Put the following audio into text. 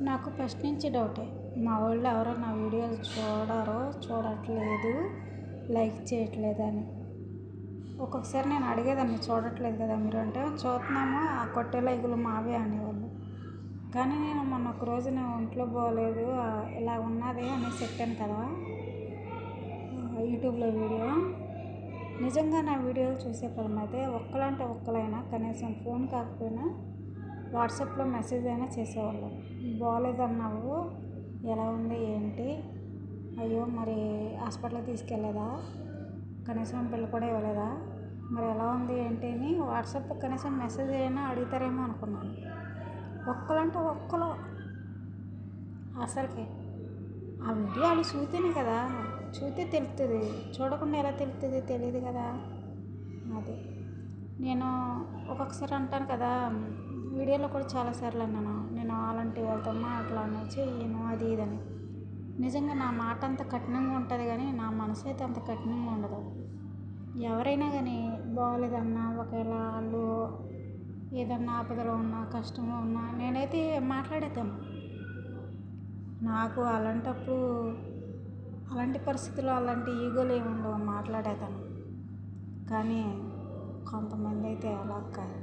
నాకు ఫస్ట్ నుంచి డౌటే. మా వాళ్ళు ఎవరో నా వీడియోలు చూడట్లేదు, లైక్ చేయట్లేదని. ఒక్కొక్కసారి నేను అడిగేదాన్ని, చూడట్లేదు కదా మీరు అంటే, చూస్తున్నాము ఆ కొట్టే లైకులు మావే అనేవాళ్ళు. కానీ నేను మొన్న ఒక రోజు నా ఒంట్లో బాగోలేదు, ఇలా ఉన్నది అనేసి చెప్పాను కదా యూట్యూబ్లో వీడియో. నిజంగా నా వీడియోలు చూసే ఫలమైతే ఒక్కలంటే ఒక్కలైనా కనీసం ఫోన్ కాకపోయినా వాట్సాప్లో మెసేజ్ అయినా చేసేవాళ్ళు. బాగోలేదన్నావు, ఎలా ఉంది ఏంటి, అయ్యో మరి హాస్పిటల్కి తీసుకెళ్ళలేదా, కనీసం పిల్ల కూడా ఇవ్వలేదా, మరి ఎలా ఉంది ఏంటి అని వాట్సాప్లో కనీసం మెసేజ్ అయినా అడుగుతారేమో అనుకున్నాను. ఒక్కలంటే ఒక్కలు అసలుకి ఆ వీడియో వాళ్ళు చూస్తేనే కదా, చూస్తే తెలుస్తుంది, చూడకుండా ఎలా తెలుస్తుంది, తెలియదు కదా. అది నేను ఒక్కొక్కసారి అంటాను కదా, వీడియోలో కూడా చాలాసార్లు అన్నాను, నేను అలాంటి వాళ్ళతో మాట్లాడను, చెయ్యను, అది ఇదని. నిజంగా నా మాట అంత కఠినంగా ఉంటుంది కానీ నా మనసు అయితే అంత కఠినంగా ఉండదు. ఎవరైనా కానీ బాగోలేదన్నా, ఒకవేళ వాళ్ళు ఏదన్నా ఆపదలో ఉన్నా, కష్టంలో ఉన్నా నేనైతే మాట్లాడేతాను. నాకు అలాంటప్పుడు అలాంటి పరిస్థితుల్లో అలాంటి ఈగోలు ఏమి ఉండవు, మాట్లాడేతాను. కానీ కొంతమంది అయితే అలా కాదు.